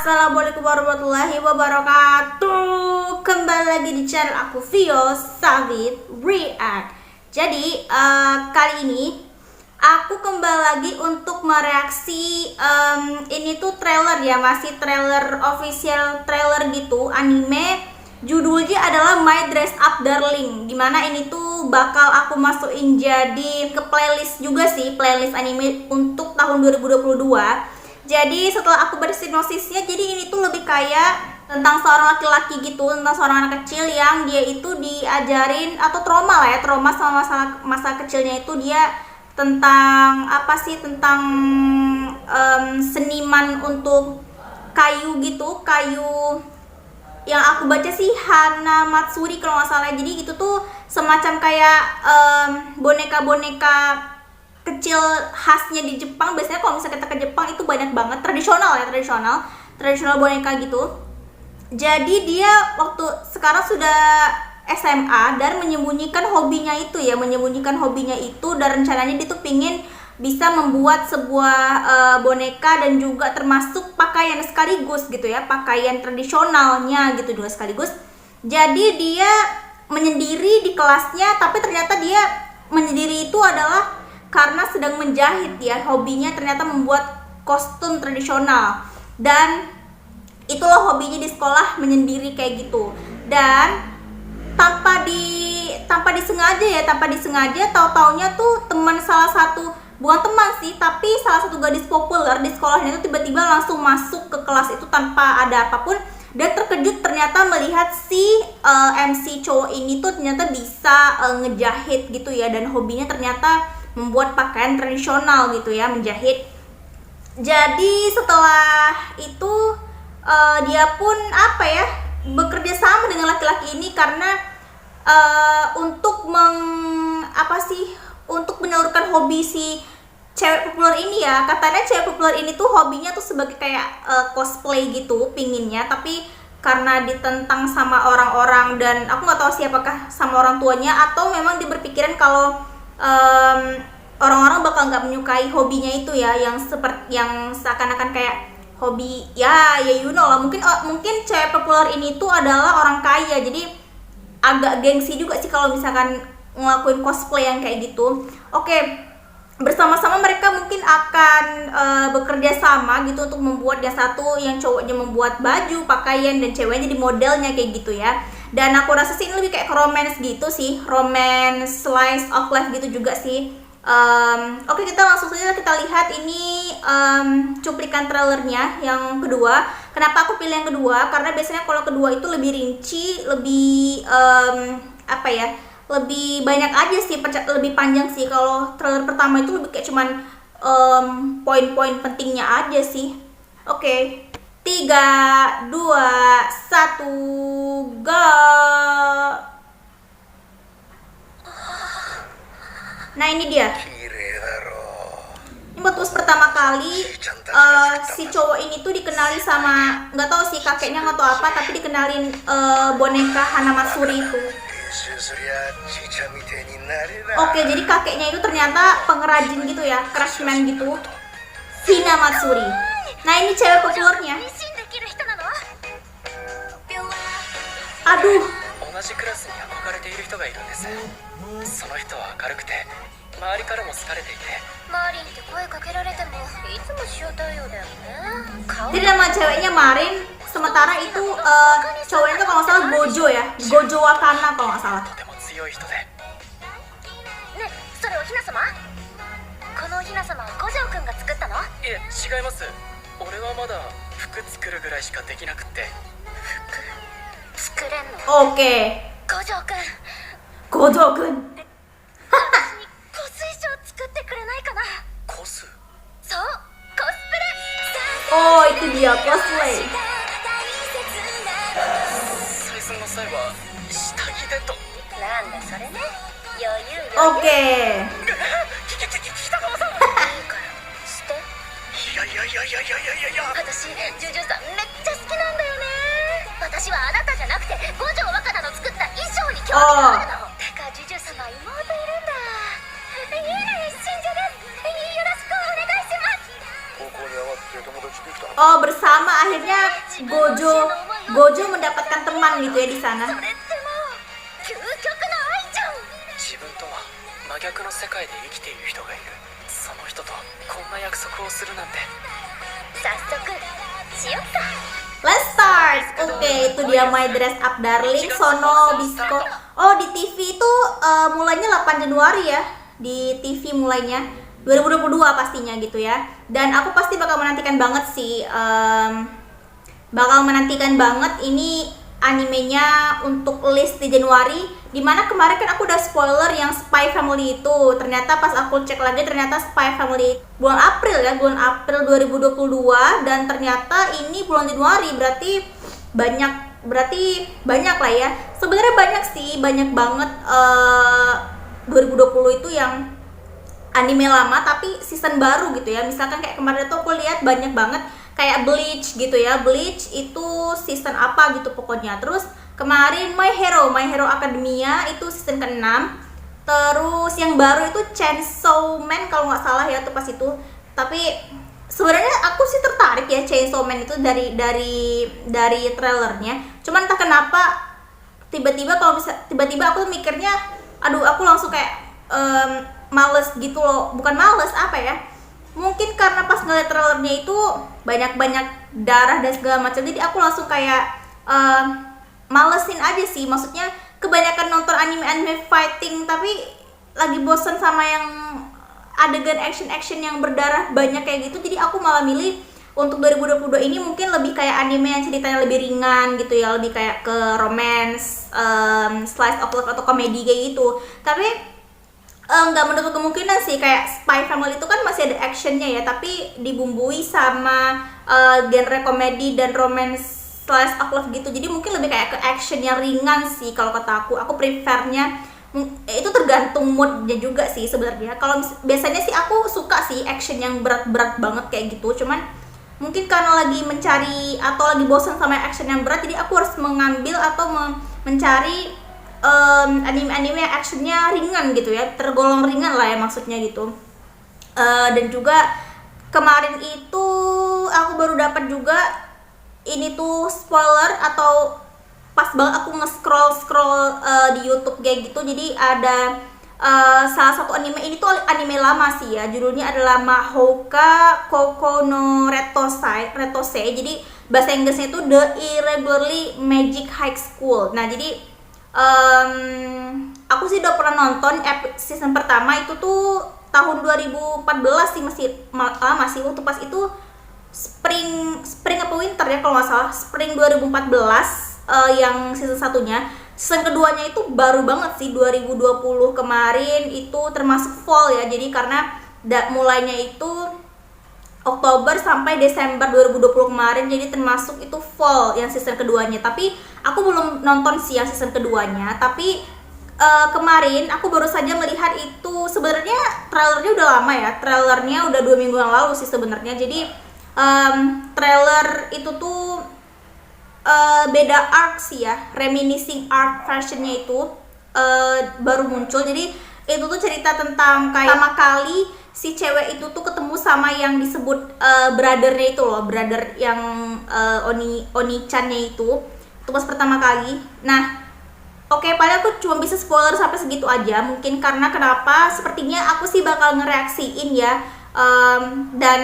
Assalamualaikum warahmatullahi wabarakatuh. Kembali lagi di channel aku, Vio Savit React. Jadi kali ini aku kembali lagi untuk mereaksi ini tuh trailer ya, masih trailer official trailer gitu, anime. Judulnya adalah My Dress Up Darling. Dimana ini tuh bakal aku masukin jadi ke playlist juga sih, playlist anime untuk tahun 2022. Jadi setelah aku bersinosisnya, jadi ini tuh lebih kayak tentang seorang laki-laki gitu, tentang seorang anak kecil yang dia itu diajarin atau trauma lah ya, trauma sama masa kecilnya itu dia tentang apa sih, tentang seniman untuk kayu gitu, kayu yang aku baca sih Hana Matsuri kalau nggak salah. Jadi itu tuh semacam kayak boneka-boneka kecil khasnya di Jepang. Biasanya kalau misalnya kita ke Jepang itu banyak banget, tradisional boneka gitu. Jadi dia waktu sekarang sudah SMA dan menyembunyikan hobinya itu dan rencananya dia tuh pingin bisa membuat sebuah boneka dan juga termasuk pakaian sekaligus gitu ya, pakaian tradisionalnya gitu juga sekaligus. Jadi dia menyendiri di kelasnya, tapi ternyata dia menyendiri itu adalah karena sedang menjahit ya, hobinya ternyata membuat kostum tradisional, dan itulah hobinya di sekolah, menyendiri kayak gitu. Dan tanpa disengaja tahu-taunya tuh teman salah satu, bukan teman sih, tapi salah satu gadis populer di sekolahnya itu tiba-tiba langsung masuk ke kelas itu tanpa ada apapun, dan terkejut ternyata melihat si MC cowok ini tuh ternyata bisa ngejahit gitu ya, dan hobinya ternyata membuat pakaian tradisional gitu ya, menjahit. Jadi setelah itu dia pun bekerja sama dengan laki-laki ini karena untuk untuk menyalurkan hobi si cewek populer ini ya. Katanya cewek populer ini tuh hobinya tuh sebagai kayak cosplay gitu pinginnya, tapi karena ditentang sama orang-orang, dan aku nggak tahu siapakah, sama orang tuanya atau memang dia berpikiran kalau orang-orang bakal nggak menyukai hobinya itu ya, yang seakan-akan kayak hobi ya you know lah, mungkin cewek populer ini tuh adalah orang kaya, jadi agak gengsi juga sih kalau misalkan ngelakuin cosplay yang kayak gitu. Oke, bersama-sama mereka mungkin akan bekerja sama gitu untuk membuat, yang satu yang cowoknya membuat baju, pakaian, dan ceweknya di modelnya kayak gitu ya. Dan aku rasa sih ini lebih kayak romance gitu sih, romance slice of life gitu juga sih. Oke, kita langsung saja kita lihat ini cuplikan trailernya yang kedua. Kenapa aku pilih yang kedua? Karena biasanya kalau kedua itu lebih rinci, lebih lebih banyak aja sih, lebih panjang sih. Kalau trailer pertama itu lebih kayak cuman poin-poin pentingnya aja sih. Oke, 3, 2, 1, go. Nah ini dia. Ini waktu pertama kali si cowok ini tuh dikenali sama, nggak tahu sih kakeknya atau apa, tapi dikenalin boneka Hana Matsuri itu. Oke, jadi kakeknya itu ternyata pengrajin gitu ya, craftsman gitu, Hina Matsuri. Nah ini cewek populernya. Aduh. Jadi nama ceweknya Marin, sementara itu cowoknya itu kalau nggak salah Gojo ya, Gojo Wakana kalau nggak salah. Oke, Gojo-kun. Oh, itu dia cosplay. Oke. Oh. Oh, bersama akhirnya pokoknya Gojo Gojo mendapatkan teman gitu ya di sana. 究極の愛じゃん。自分とは真逆の世界で生きている人がいる。その人とこんな約束をするなんて。早速しよっか。 Let's start. Oke, itu dia My Dress Up Darling Sono Bisco. Oh, di TV itu mulainya 8 Januari ya. Di TV mulainya 2022 pastinya gitu ya. Dan aku pasti bakal menantikan banget sih, bakal menantikan banget ini animenya untuk list di Januari. Dimana kemarin kan aku udah spoiler yang Spy Family itu. Ternyata pas aku cek lagi ternyata Spy Family bulan April ya, bulan April 2022. Dan ternyata ini bulan Januari, berarti banyak lah ya. Sebenarnya banyak sih, banyak banget 2020 itu yang anime lama tapi season baru gitu ya. Misalkan kayak kemarin tuh aku lihat banyak banget kayak Bleach gitu ya. Bleach itu season apa gitu pokoknya. Terus kemarin My Hero Academia itu season ke-6. Terus yang baru itu Chainsaw Man kalau nggak salah ya tuh pas itu. Tapi sebenarnya aku sih tertarik ya Chainsaw Man itu dari trailernya. Cuman entah kenapa tiba-tiba aku tuh mikirnya aduh aku langsung kayak males gitu loh. Bukan males apa ya, mungkin karena pas ngeliat trailernya itu banyak darah dan segala macam, jadi aku langsung kayak malesin aja sih. Maksudnya kebanyakan nonton anime fighting tapi lagi bosen sama yang adegan action yang berdarah banyak kayak gitu. Jadi aku malah milih untuk 2022 ini mungkin lebih kayak anime yang ceritanya lebih ringan gitu ya, lebih kayak ke romance, slice of life atau komedi kayak gitu. Tapi nggak menutup kemungkinan sih kayak Spy Family itu kan masih ada actionnya ya, tapi dibumbui sama genre komedi dan romance slice of life gitu. Jadi mungkin lebih kayak ke action yang ringan sih kalau kata aku. Aku prefernya itu tergantung moodnya juga sih sebenarnya. Kalau biasanya sih aku suka sih action yang berat-berat banget kayak gitu. Cuman mungkin karena lagi mencari atau lagi bosan sama action yang berat, jadi aku harus mengambil atau mencari anime-anime yang actionnya ringan gitu ya, tergolong ringan lah ya maksudnya gitu. Dan juga kemarin itu aku baru dapat juga ini tuh spoiler atau pas banget aku nge-scroll di YouTube kayak gitu. Jadi ada salah satu anime, ini tuh anime lama sih ya, judulnya adalah Mahoka Koko no Retosei. Jadi bahasa Inggrisnya itu The Irregularly Magic High School. Nah jadi aku sih udah pernah nonton season pertama itu tuh tahun 2014 sih, masih waktu pas itu spring apa winter ya kalau nggak salah, spring 2014 yang season satunya. Season keduanya itu baru banget sih 2020 kemarin, itu termasuk fall ya. Jadi karena mulainya itu Oktober sampai Desember 2020 kemarin, jadi termasuk itu fall yang season keduanya. Tapi aku belum nonton sih yang season keduanya. Tapi kemarin aku baru saja melihat itu. Sebenarnya trailernya udah lama ya, trailernya udah 2 minggu yang lalu sih sebenarnya. Jadi trailer itu tuh beda arc sih ya, reminiscing arc versionnya itu baru muncul. Jadi itu tuh cerita tentang kayak pertama kali si cewek itu tuh ketemu sama yang disebut brothernya itu loh, brother yang Oni-chan-nya itu pas pertama kali. Nah oke, paling aku cuma bisa spoiler sampai segitu aja mungkin, karena kenapa, sepertinya aku sih bakal ngereaksiin ya. Dan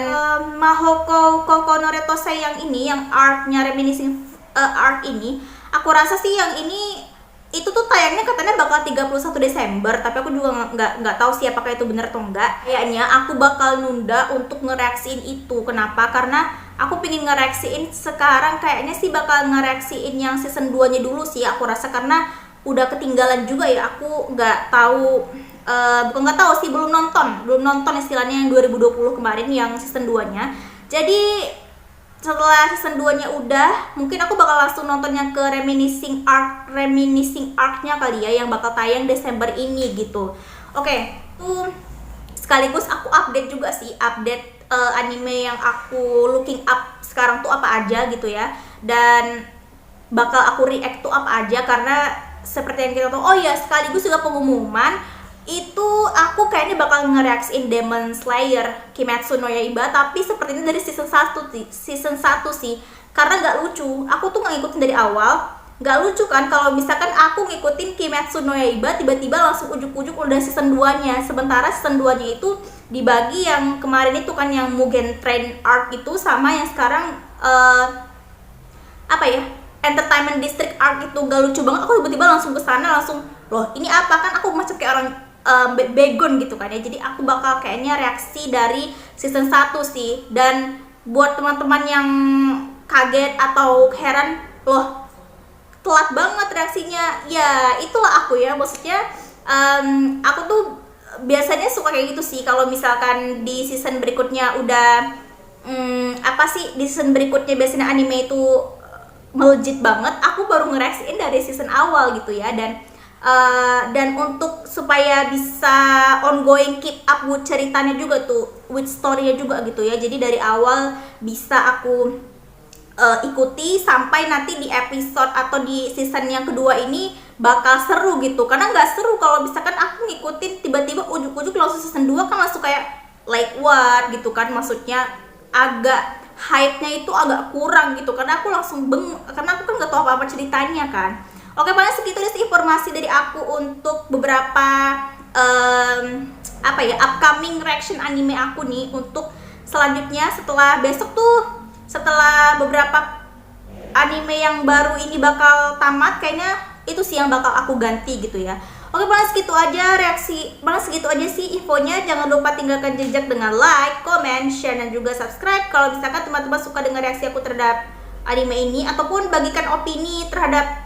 Mahoko Koko no Retosei yang ini, yang arc-nya reminiscing arc ini, aku rasa sih yang ini itu tuh tayangnya katanya bakal 31 Desember, tapi aku juga nggak tahu sih apakah itu benar atau enggak. Kayaknya aku bakal nunda untuk ngereaksiin itu. Kenapa? Karena aku pingin ngereaksiin sekarang, kayaknya sih bakal ngereaksiin yang season 2 nya dulu sih aku rasa, karena udah ketinggalan juga ya. Aku nggak tahu, bukan nggak tahu sih, belum nonton istilahnya yang 2020 kemarin yang season 2 nya. Jadi setelah season 2 nya udah, mungkin aku bakal langsung nonton yang ke reminiscing arc-nya kali ya, yang bakal tayang Desember ini gitu. Oke, tuh sekaligus aku update juga sih, anime yang aku looking up sekarang tuh apa aja gitu ya, dan bakal aku react tuh apa aja. Karena seperti yang kita tahu, oh ya sekaligus juga pengumuman, itu aku kayaknya bakal ngereaksiin Demon Slayer Kimetsu no Yaiba, tapi sepertinya dari season 1 sih. karena nggak lucu. Aku tuh nggak ngikutin dari awal, nggak lucu kan kalau misalkan aku ngikutin Kimetsu no Yaiba tiba-tiba langsung ujuk-ujuk udah season 2-nya. Sementara season 2-nya itu dibagi yang kemarin itu kan yang Mugen Train Arc itu sama yang sekarang apa ya, Entertainment District Arc itu. Gak lucu banget, aku tiba-tiba langsung ke sana langsung, loh ini apa, kan aku macam kayak orang begon gitu kan ya. Jadi aku bakal kayaknya reaksi dari season 1 sih. Dan buat teman-teman yang kaget atau heran, loh telat banget reaksinya, ya itulah aku ya, maksudnya aku tuh biasanya suka kayak gitu sih. Kalau misalkan di season berikutnya udah apa sih, di season berikutnya biasanya anime itu melejit banget, aku baru ngereaksiin dari season awal gitu ya. Dan untuk supaya bisa ongoing keep up with ceritanya juga tuh, with story-nya juga gitu ya, jadi dari awal bisa aku ikuti sampai nanti di episode atau di season yang kedua ini bakal seru gitu. Karena nggak seru kalau misalkan aku ngikutin tiba-tiba ujuk-ujuk langsung season 2, kan langsung kayak like what gitu kan, maksudnya agak hype-nya itu agak kurang gitu, karena aku langsung karena aku kan nggak tahu apa-apa ceritanya kan. Oke, paling segitu aja sih informasi dari aku untuk beberapa apa ya, upcoming reaction anime aku nih. Untuk selanjutnya setelah besok tuh, setelah beberapa anime yang baru ini bakal tamat, kayaknya itu sih yang bakal aku ganti gitu ya. Oke, paling segitu aja segitu aja sih infonya. Jangan lupa tinggalkan jejak dengan like, comment, share, dan juga subscribe kalau misalkan teman-teman suka dengan reaksi aku terhadap anime ini, ataupun bagikan opini terhadap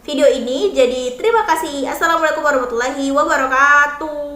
video ini. Jadi terima kasih. Assalamualaikum warahmatullahi wabarakatuh.